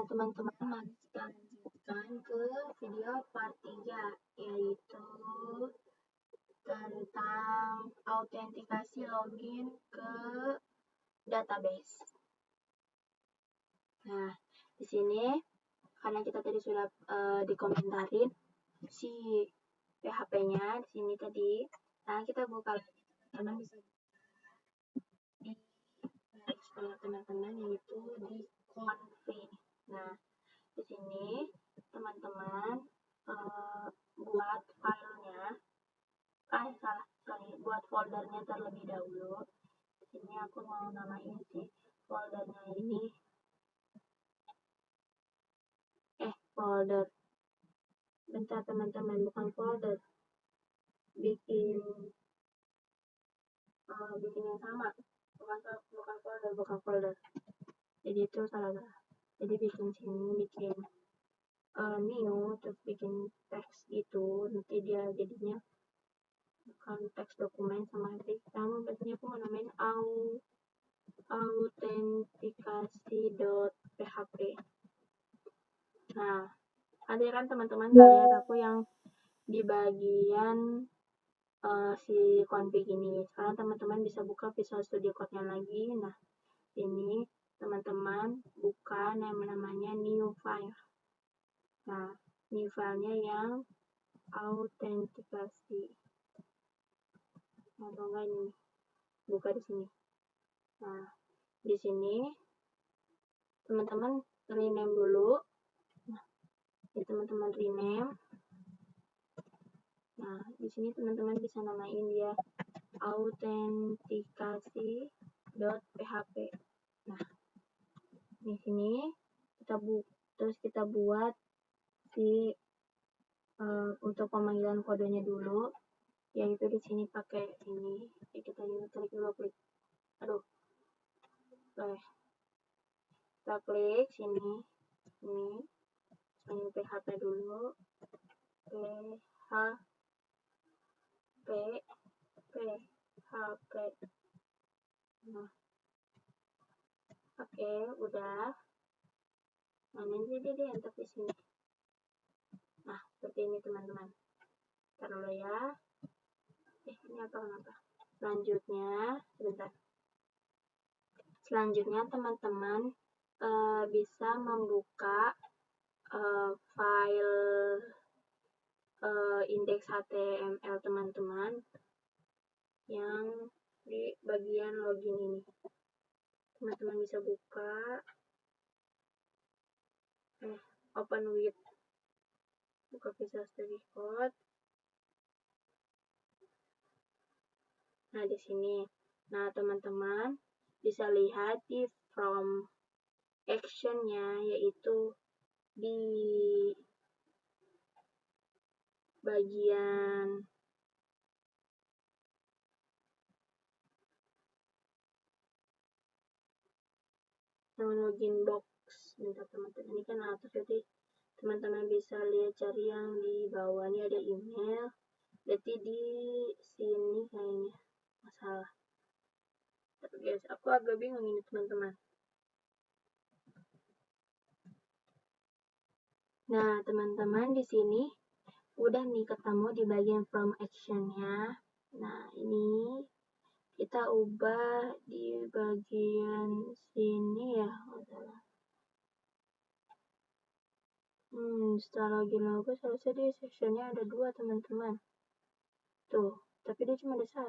teman-teman, mari kita lanjutkan ke video part 3, yaitu tentang autentikasi login ke database. Nah, di sini karena kita tadi sudah dikomentarin si PHP-nya di sini tadi. Nah, kita buka lagi, teman-teman bisa di Explorer teman-teman, yaitu di config. Nah, di sini teman-teman buat filenya, buat foldernya terlebih dahulu. Di sini aku mau namain si foldernya ini folder. Bentar teman-teman, bukan folder. Bikin yang sama. Bukan folder. Jadi itu salah. Jadi bikin new, terus bikin teks gitu. Nanti dia jadinya bukan teks dokumen sama nanti kamu biasanya aku mau namain autentikasi.php. Nah, ada kan teman-teman lihat aku yang di bagian si config ini. Sekarang teman-teman bisa buka Visual Studio Code-nya lagi. Nah, ini teman-teman buka namanya new file. Nah, new filenya yang autentikasi. Atau enggak ini buka di sini. Nah, di sini teman-teman rename dulu. Nah, ini teman-teman rename. Nah, di sini teman-teman bisa namain dia autentikasi.php. Nah, di sini kita buat si untuk pemanggilan kodenya dulu, yaitu di sini pakai ini. Kita klik dulu, kita klik sini PHP dulu, PHP. Nah, oke, udah. Nah, nanti dia enter di sini. Nah, seperti ini teman-teman. Taruh ya. Ini kenapa? Selanjutnya teman-teman bisa membuka file indeks HTML teman-teman yang di bagian login ini. Teman-teman bisa buka open with, buka Visual Studio Code. Nah, di sini. Nah, teman-teman bisa lihat di from action-nya, yaitu di bagian login box. Bentar teman-teman, ini kan atas, jadi teman-teman bisa lihat cari yang di bawah ini ada email. Berarti di sini kayaknya masalah. Tapi guys, aku agak bingung ini teman-teman. Nah, teman-teman di sini udah nih ketemu di bagian from action-nya. Nah, ini kita ubah di bagian sini ya. Setelah login logo seharusnya di sectionnya ada 2 teman-teman. Tuh, tapi dia cuma ada 1.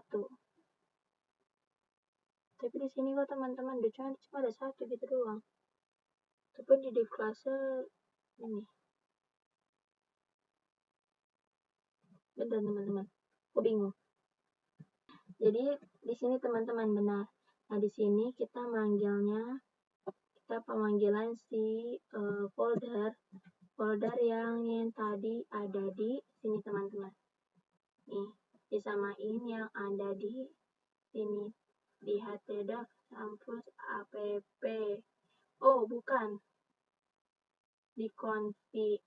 Tapi di sini kok teman-teman dia cuma ada 1 gitu doang. Tapi di div class-nya ini. Bentar teman-teman, aku bingung. Jadi di sini teman-teman benar. Nah, di sini kita pemanggilan si folder yang tadi ada di sini teman-teman. Nih, disamain yang ada di sini di htdoc campus app. Oh, bukan. Di config.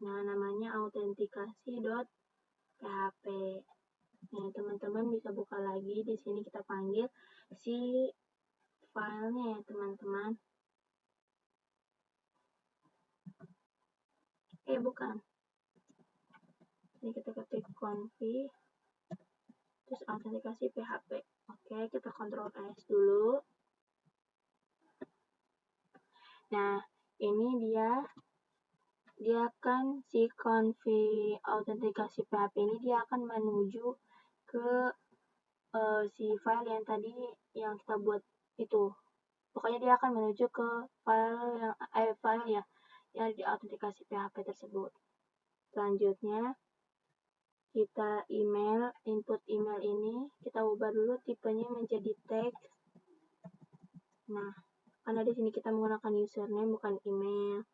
Nah, namanya autentikasi.php. Nah, teman-teman bisa buka lagi. Di sini kita panggil si filenya ya, teman-teman. bukan. Ini kita ketik config, terus autentikasi PHP. Oke, kita Ctrl S dulu. Nah, ini dia akan si config autentikasi PHP ini dia akan menuju ke si file yang tadi yang kita buat itu. Pokoknya dia akan menuju ke file yang di autentikasi PHP tersebut. Selanjutnya kita input email ini kita ubah dulu tipenya menjadi text. Nah, karena di sini kita menggunakan username bukan email.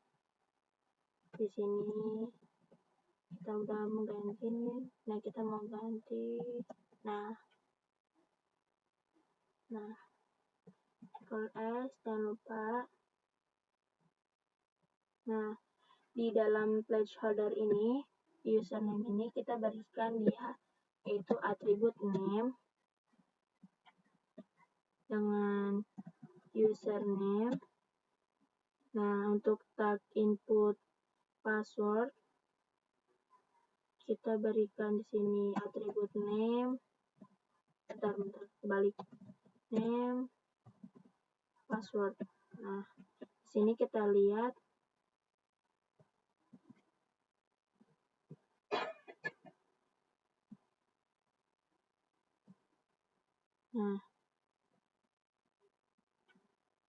Di sini kita udah mengganti nih. Nah, kita mau ganti. Nah, Ctrl S, jangan lupa. Nah, di dalam placeholder ini, username ini kita berikan dia yaitu atribut name dengan username. Nah, untuk tag input password kita berikan di sini atribut name. Bentar, kebalik. Name password. Nah, di sini kita lihat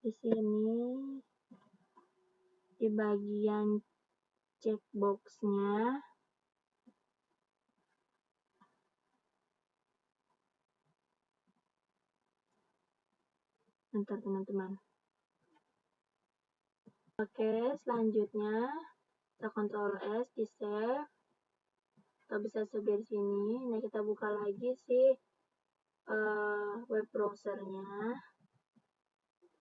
di sini di bagian checkbox-nya bentar teman-teman. Oke, selanjutnya kita Ctrl S, di save. Kita bisa save di sini. Nah, kita buka lagi si web browsernya.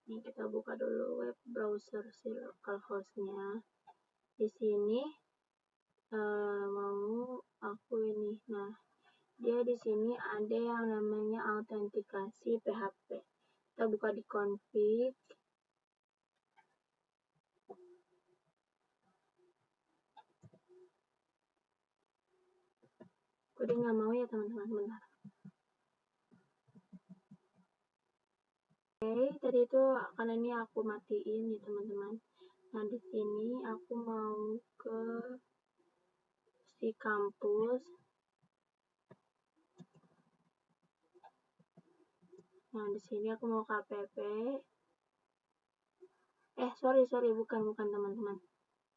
Ini kita buka dulu web browser si localhost-nya. Di sini mau aku ini. Nah, dia di sini ada yang namanya autentikasi PHP. Kita buka di config. Kode nggak mau ya teman-teman, bentar. Oke, tadi itu karena ini aku matiin ya teman-teman. Nah, di sini aku mau ke si kampus. Nah, di sini aku mau KPP. Sorry, bukan teman-teman.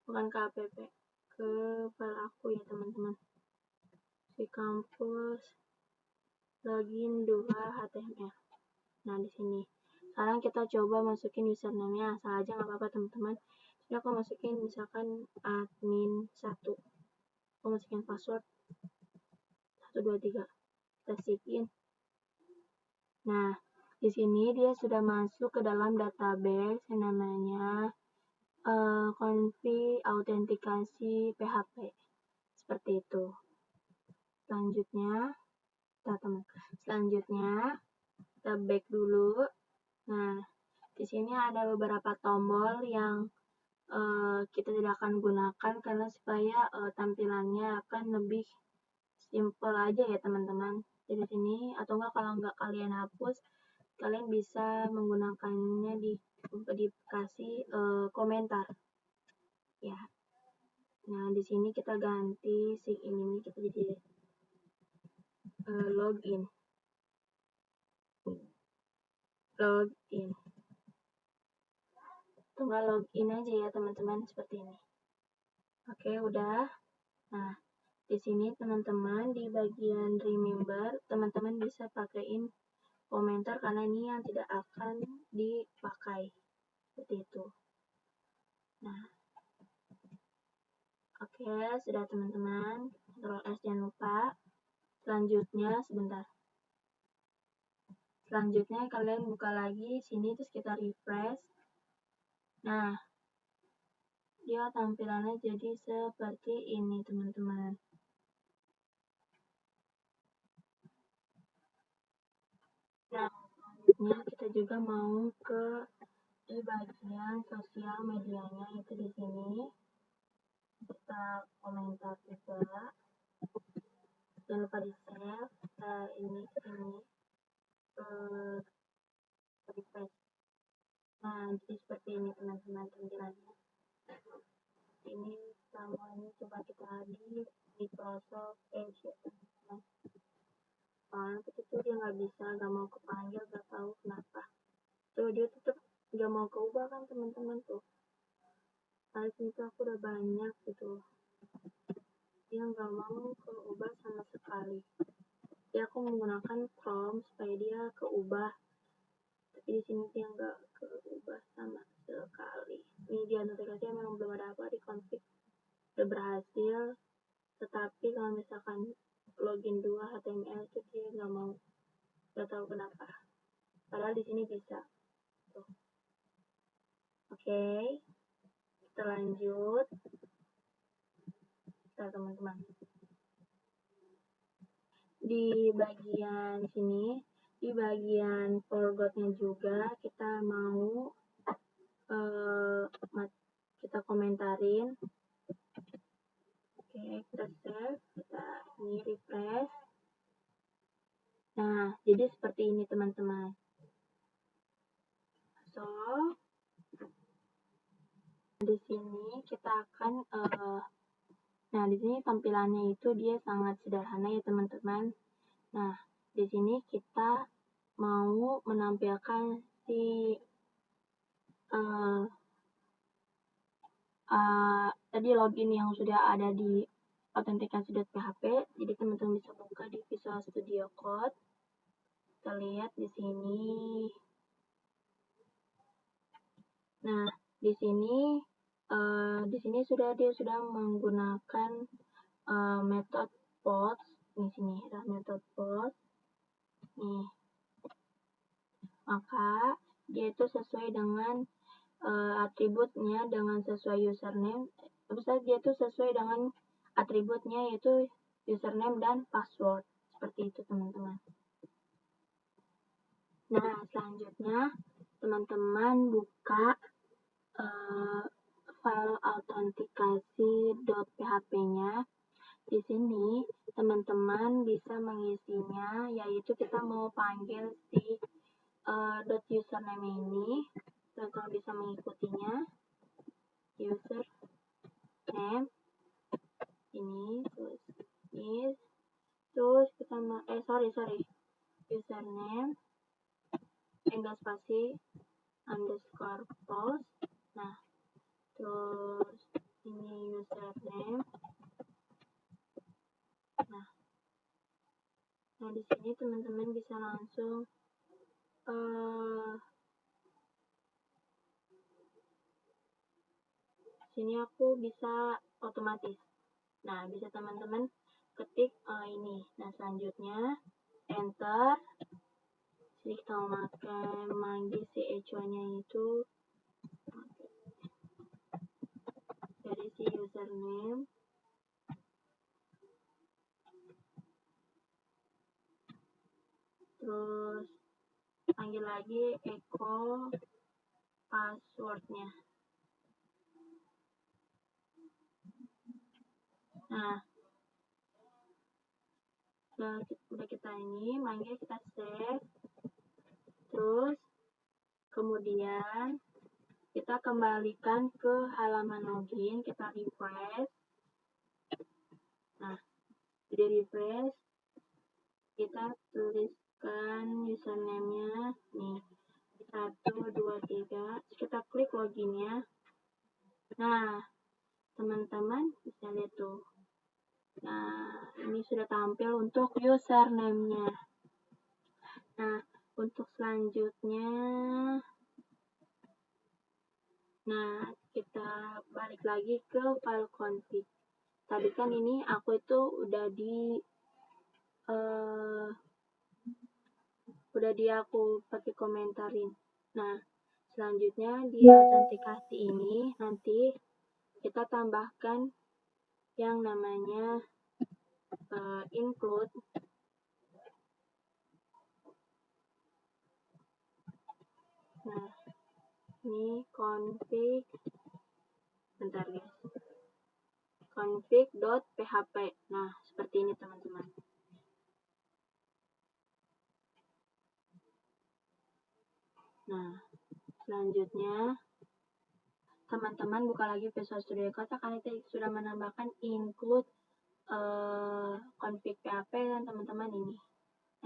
Bukan KPP. Ke file aku ya teman-teman. Si kampus login 2 HTML. Nah, di sini. Sekarang kita coba masukin username-nya, asal aja nggak apa-apa teman-teman. Jadi aku masukin misalkan admin 1. Aku masukin password 123. Kita sign. Nah, di sini dia sudah masuk ke dalam database yang namanya config autentikasi PHP. Seperti itu. Selanjutnya kita back dulu. Nah, di sini ada beberapa tombol yang kita tidak akan gunakan karena supaya tampilannya akan lebih simple aja ya teman-teman. Jadi sini atau enggak kalau enggak kalian hapus, kalian bisa menggunakannya dikasih komentar. Ya. Nah, di sini kita ganti si ini kita jadi login. Tunggal login aja ya teman-teman seperti ini. Oke, udah. Nah, di sini teman-teman di bagian remember, teman-teman bisa pakaiin komentar karena ini yang tidak akan dipakai. Seperti itu. Nah, oke, sudah teman-teman. Ctrl S jangan lupa. Selanjutnya kalian buka lagi sini terus kita refresh. Nah, dia tampilannya jadi seperti ini teman-teman. Nah, selanjutnya kita juga mau ke di bagian sosial medianya itu di sini. kita komentar juga, jangan lupa di share ini request. Nah, jadi seperti ini teman-teman tampilannya. Ini semuanya coba kita di Microsoft Edge ya teman-teman. Soalnya itu dia nggak bisa, nggak mau kepanggil, nggak tahu kenapa. Tuh dia tetap nggak mau keubah kan teman-teman tuh. Kali ini tuh aku udah banyak gitu. Dia nggak mau keubah sama sekali. Jadi aku menggunakan Chrome supaya dia keubah. Tapi di sini dia nggak keubah sama sekali. Ini dia notifikasi memang belum ada apa di config. Udah berhasil. Tetapi kalau misalkan login 2 HTML itu dia nggak mau, nggak tahu kenapa. Padahal di sini bisa. Tuh. Oke, kita lanjut. Kita teman-teman. Di bagian sini, di bagian forgotnya juga kita mau kita komentarin. Oke, kita save, kita ini refresh. Nah, jadi seperti ini teman-teman. So, di sini kita akan nah, di sini tampilannya itu dia sangat sederhana ya teman-teman. Nah, di sini kita mau menampilkan si tadi login yang sudah ada di autentikasi.php. Jadi teman-teman bisa buka di Visual Studio Code. Kita lihat di sini. Nah, di sini dia sudah menggunakan metode post. Di sini ada metode post. Nih. Maka dia itu sesuai dengan atributnya dengan sesuai username. Terus dia itu sesuai dengan atributnya yaitu username dan password. Seperti itu teman-teman. Nah, selanjutnya teman-teman buka file autentikasi.php-nya. Di sini teman-teman bisa mengisinya, yaitu kita mau panggil si .username ini. Teman-teman bisa mengikutinya. Username ini terus kita username enggak spasi underscore post. Nah, terus ini username. Nah di sini teman-teman bisa langsung sini aku bisa otomatis. Nah, bisa teman-teman ketik ini. Nah, selanjutnya enter. Jadi kita memakai manggil si echo-nya itu dari si username. Terus panggil lagi echo passwordnya. Nah, udah kita ini manggil, kita save. Terus kemudian kita kembalikan ke halaman login, kita refresh. Nah, di refresh kita tuliskan username-nya nih 1, 2, 3. Kita klik loginnya. Nah, teman-teman bisa lihat tuh. Nah, ini sudah tampil untuk username-nya. Nah, untuk selanjutnya, nah kita balik lagi ke file config. Tadi kan ini aku itu udah aku pakai komentarin. Nah, selanjutnya di autentikasi ini nanti kita tambahkan yang namanya include. Nah, ini config. Bentar guys. config.php. Nah, seperti ini teman-teman. Nah, selanjutnya teman-teman buka lagi Visual Studio Code karena kita sudah menambahkan include config PHP dan teman-teman ini.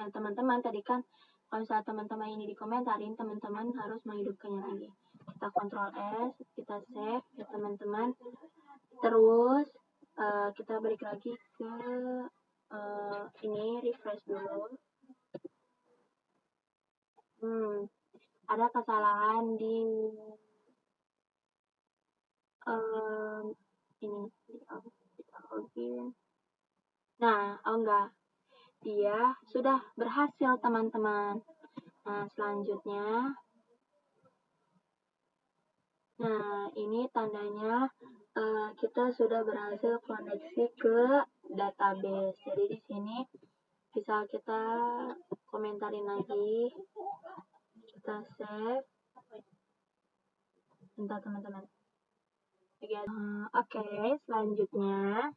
Nah, teman-teman tadi kan kalau misalnya teman-teman ini dikomentarin, teman-teman harus menghidupkannya lagi. Kita Ctrl S, kita save ya teman-teman. Terus kita balik lagi ke ini, refresh dulu. Ada kesalahan di ini login. Nah, enggak. Dia sudah berhasil, teman-teman. Nah, selanjutnya. Nah, ini tandanya kita sudah berhasil koneksi ke database. Jadi di sini bisa kita komentarin lagi. Kita save. Bentar, teman-teman. Oke, selanjutnya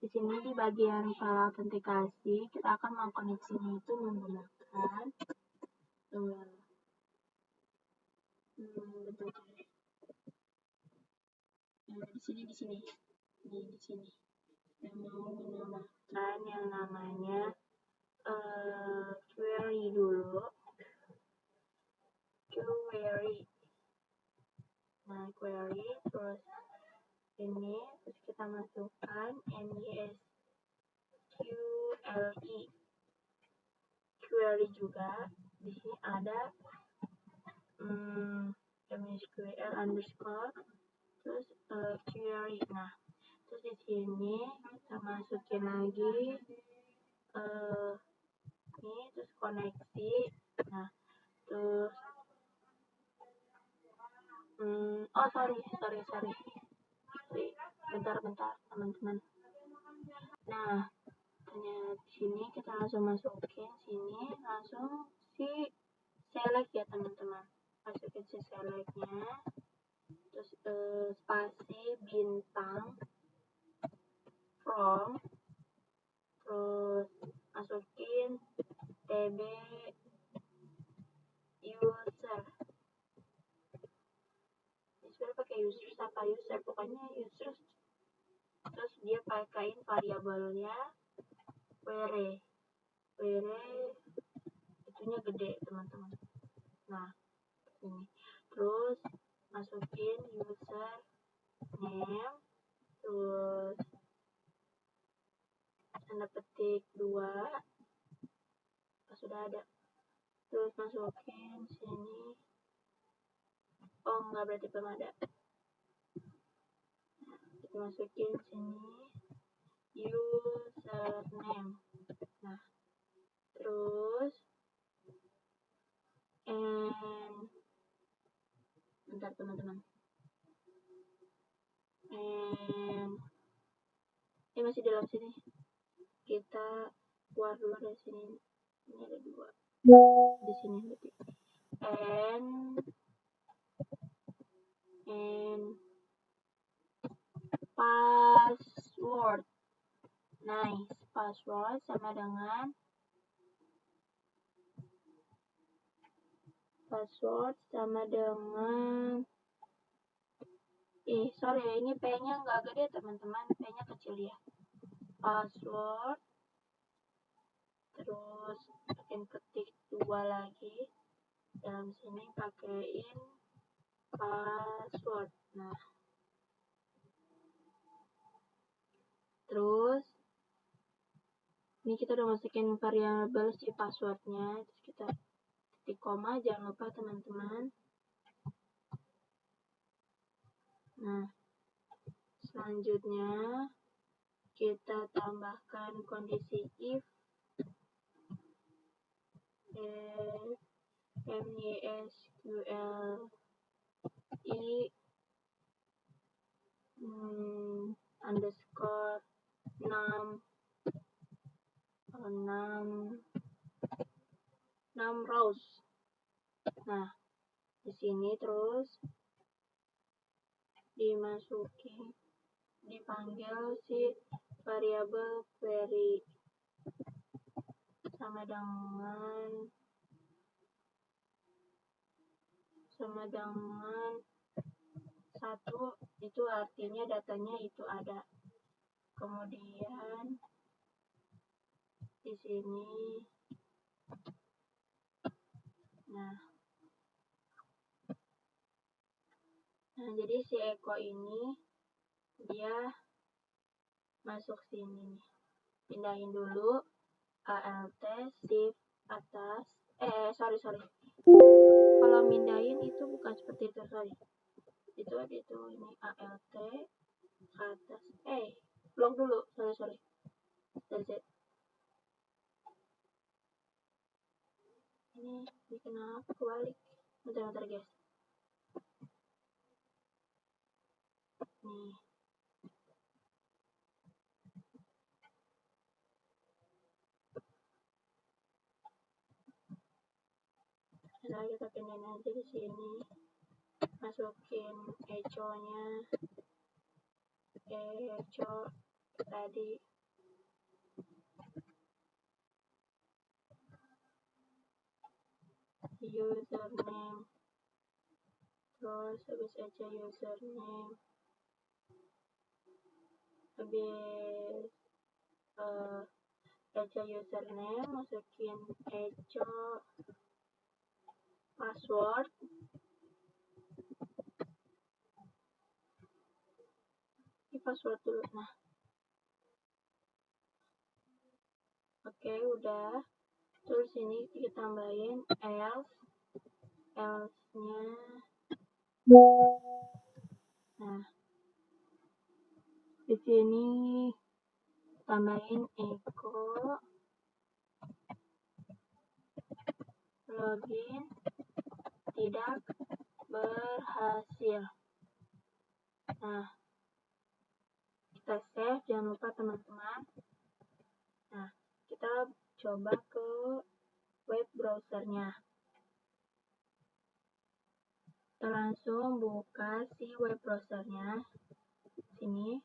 di sini di bagian file autentikasi kita akan mengkoneksinya itu menggunakan di sini kita mau menambahkan yang namanya query dulu. Nah, query terus ini terus kita masukkan MySQLi query juga. Di sini ada MySQL underscore terus query. Nah, terus di sini kita masukin lagi ini terus koneksi. Nah, terus sorry. Bentar teman-teman. Nah, ternyata di sini kita langsung masukin sini langsung si select ya teman-teman. Masukin si selectnya. Terus spasi bintang from, terus masukin tb user. Ini sebenarnya pakai user pokoknya user. Terus dia pakaiin variabelnya query itunya gede teman-teman. Nah, ini terus masukin user name, terus tanda petik 2 sudah ada, terus masukin sini enggak, berarti belum ada. Kita masukin sini username. Nah, terus bentar teman-teman. Ini masih dalam sini. Kita keluar dulu dari sini. Ini ada 2 di sini berarti. And password. Nice. Password sama dengan sorry ya, ini P-nya nggak gede teman-teman, P-nya kecil ya. Password, terus bikin ketik 2 lagi, dalam sini pakaiin password. Nah, terus ini kita udah masukin variabel si passwordnya, terus kita titik koma, jangan lupa teman-teman. Nah, selanjutnya kita tambahkan kondisi if MySQLi underscore num rows. Nah, di sini terus dimasukin dipanggil si variabel query sama dengan satu, itu artinya datanya itu ada. Kemudian di sini, nah jadi si Eko ini dia masuk sini nih. Pindahin dulu alt shift atas, sorry. Kalau mindahin itu bukan seperti itu, sorry. Itu ini alt ke atas, blok dulu, sorry. Ini kenapa kebalik? Bentar guys. Nih. Nah, kita pindahin aja di sini. Masukin echo-nya. Echo tadi. Username. Terus habis echo username. Habis echo username, masukin echo password. Ini password dulu. Nah, oke, udah. Terus ini kita tambahin else-nya. Nah, di sini tambahin echo login tidak berhasil. Nah, kita save, jangan lupa teman-teman. Nah, kita coba ke web browsernya. Kita langsung buka si web browsernya. Sini.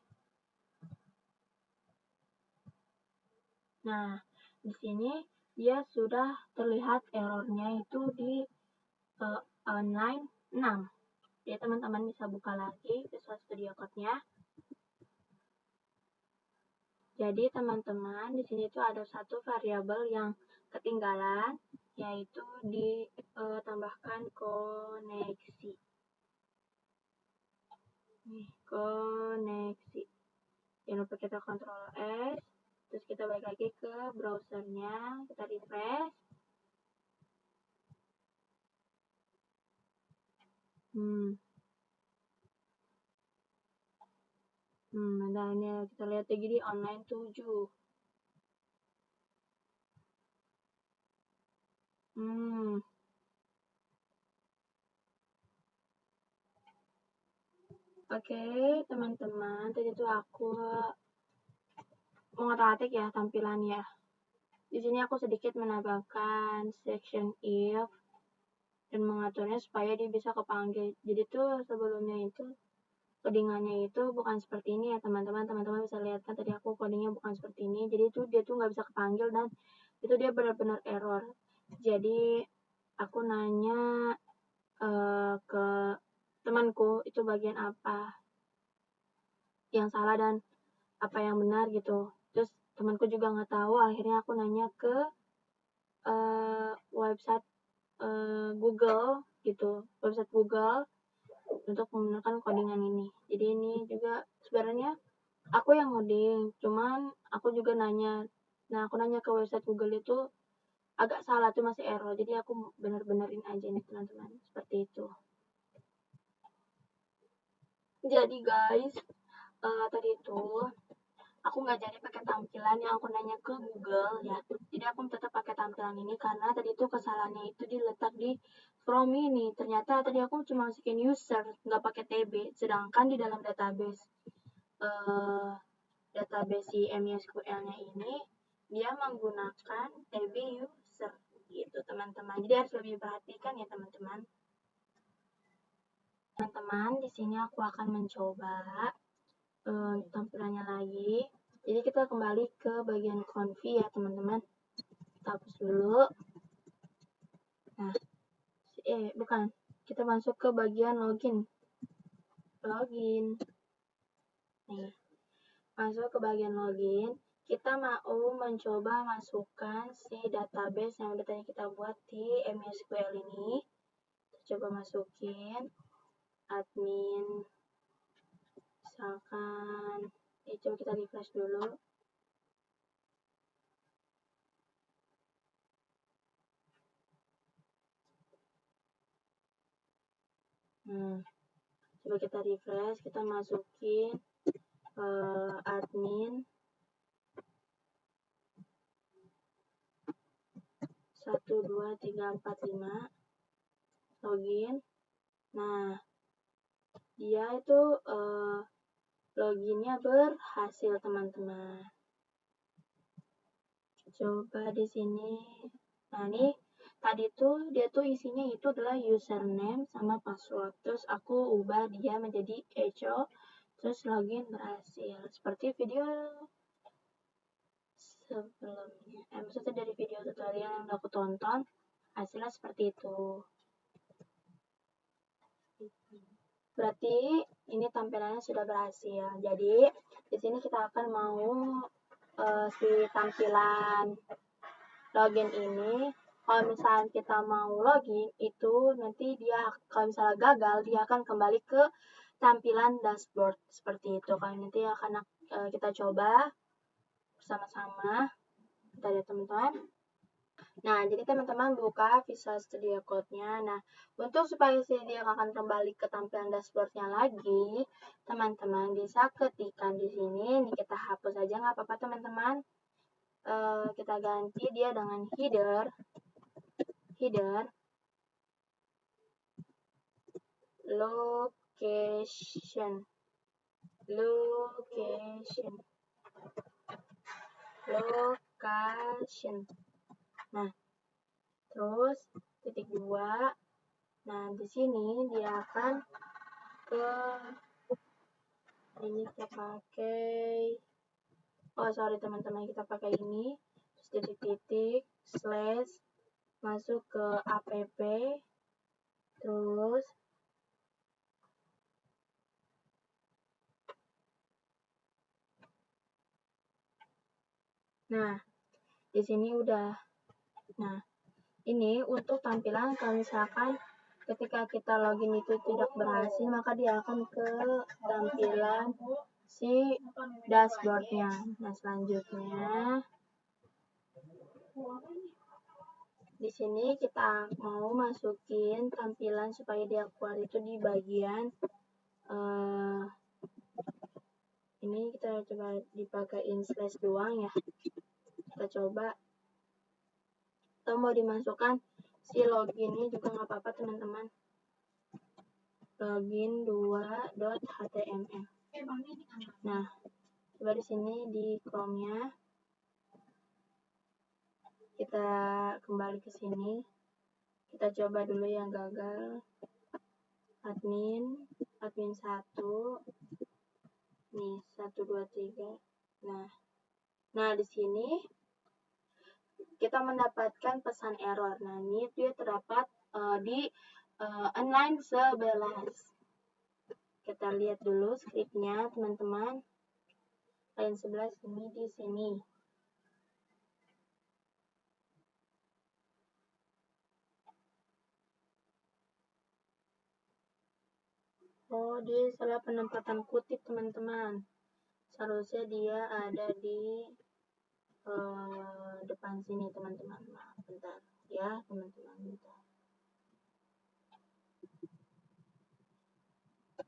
Nah, di sini dia sudah terlihat errornya itu di online 6. Jadi teman-teman bisa buka lagi Visual Studio Code-nya. Jadi teman-teman di sini tuh ada satu variabel yang ketinggalan, yaitu ditambahkan koneksi. Nih, koneksi. Jangan lupa kita Ctrl S, terus kita balik lagi ke browsernya, kita refresh. Nah ini kita lihat lagi di online 7. Oke, teman-teman, tadi tuh aku mau ngotak-atik ya tampilannya. Di sini aku sedikit menambahkan section if dan mengaturnya supaya dia bisa kepanggil. Jadi tuh sebelumnya itu codingannya itu bukan seperti ini ya teman-teman. Teman-teman bisa lihat kan tadi aku codingnya bukan seperti ini. Jadi itu dia tuh nggak bisa kepanggil dan itu dia benar-benar error. Jadi aku nanya ke temanku itu bagian apa yang salah dan apa yang benar gitu. Terus temanku juga nggak tahu, akhirnya aku nanya ke website Google gitu, website Google untuk menggunakan codingan ini. Jadi ini juga sebenarnya aku yang ngoding, cuman aku juga nanya. Nah, aku nanya ke website Google itu agak salah tuh, masih error. Jadi aku bener-benerin aja nih teman-teman, seperti itu. Jadi guys, tadi itu aku nggak jadi pakai tampilan yang aku nanya ke Google ya. Jadi aku tetap pakai tampilan ini karena tadi itu kesalahannya itu diletak di from ini. Ternyata tadi aku cuma masukin user, nggak pakai TB. Sedangkan di dalam database si MySQL-nya ini dia menggunakan TB user gitu teman-teman. Jadi harus lebih perhatikan ya teman-teman. Teman-teman, di sini aku akan mencoba tampilannya lagi. Jadi kita kembali ke bagian konfi ya teman-teman. Kita hapus dulu. Nah, bukan. Kita masuk ke bagian login. Nih, masuk ke bagian login. Kita mau mencoba masukkan si database yang udah tadi kita buat di MySQL ini. Kita coba masukin admin. Misalkan, coba kita refresh dulu. Coba kita refresh, kita masukin admin 12345 login. Nah, dia itu loginnya berhasil teman-teman. Coba di sini. Nah, ini tadi tuh dia tuh isinya itu adalah username sama password. Terus aku ubah dia menjadi Echo. Terus login berhasil. Seperti video sebelumnya. Maksudnya dari video tutorial yang aku tonton, hasilnya seperti itu. Berarti ini tampilannya sudah berhasil. Jadi di sini kita akan mau si tampilan login ini. Kalau misalnya kita mau login, itu nanti dia kalau misalnya gagal, dia akan kembali ke tampilan dashboard seperti itu. Kalau nanti akan kita coba bersama-sama. Kita lihat teman-teman. Nah, jadi teman-teman buka Visual Studio Code-nya. Nah, untuk supaya dia akan kembali ke tampilan dashboard-nya lagi, teman-teman bisa ketikkan di sini. Ini kita hapus aja, nggak apa-apa teman-teman. Kita ganti dia dengan header location. Nah, terus titik 2. Nah, di sini dia akan ke ini kita pakai teman-teman, kita pakai ini terus titik slash masuk ke app terus nah di sini udah. Nah, ini untuk tampilan kalau misalkan ketika kita login itu tidak berhasil, maka dia akan ke tampilan si dashboardnya. Nah, selanjutnya di sini kita mau masukin tampilan supaya dia keluar itu di bagian ini kita coba dipakein slash doang ya. Kita coba. Atau mau dimasukkan si loginnya juga nggak apa-apa teman-teman. Login 2.html. Nah, coba di sini di Chrome-nya kita kembali ke sini. Kita coba dulu yang gagal. Admin 1. Nih, 1 2 3. Nah, di sini kita mendapatkan pesan error. Nah, ini dia terdapat di line 11. Kita lihat dulu scriptnya teman-teman. Line 11 ini di sini. Oh, dia salah penempatan kutip teman-teman. Seharusnya dia ada di depan sini teman-teman. Nah, bentar ya teman-teman, bentar.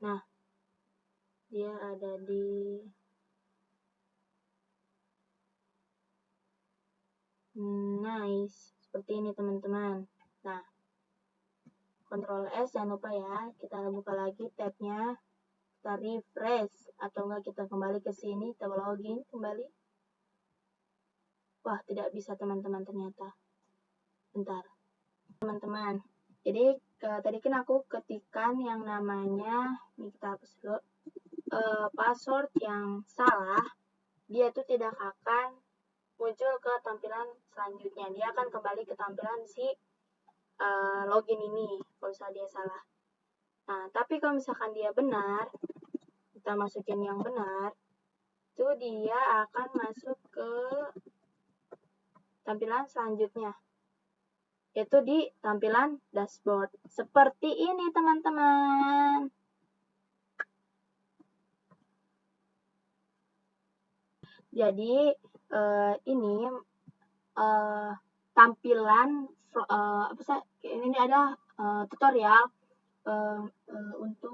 Nah, dia ada di nice seperti ini teman-teman. Nah, Ctrl S jangan lupa ya. Kita buka lagi tabnya, kita refresh atau enggak kita kembali ke sini, kita login kembali. Wah, tidak bisa teman-teman ternyata. Bentar teman-teman. Jadi tadi kan aku ketikkan yang namanya, ini kita hapus dulu. password yang salah, dia tuh tidak akan muncul ke tampilan selanjutnya. Dia akan kembali ke tampilan si login ini kalau misalnya dia salah. Nah, tapi kalau misalkan dia benar, kita masukin yang benar, itu dia akan masuk ke tampilan selanjutnya, yaitu di tampilan dashboard. Seperti ini, teman-teman. Jadi, ini tampilan ini ada tutorial untuk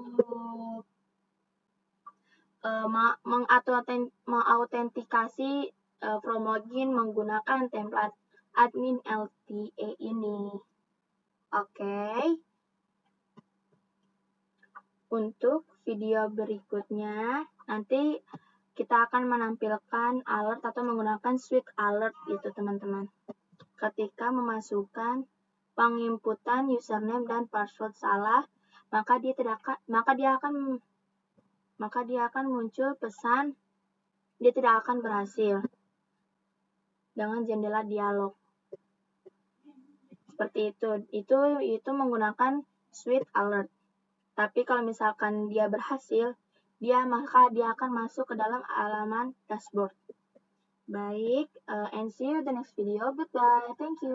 mengautentikasi from login menggunakan template admin LTA ini. Oke. Untuk video berikutnya, nanti kita akan menampilkan alert atau menggunakan switch alert gitu, teman-teman. Ketika memasukkan penginputan username dan password salah, maka dia akan muncul pesan dia tidak akan berhasil dengan jendela dialog. Seperti itu. Itu menggunakan switch alert. Tapi kalau misalkan dia berhasil, maka dia akan masuk ke dalam halaman dashboard. Baik, and see you the next video. Goodbye. Thank you.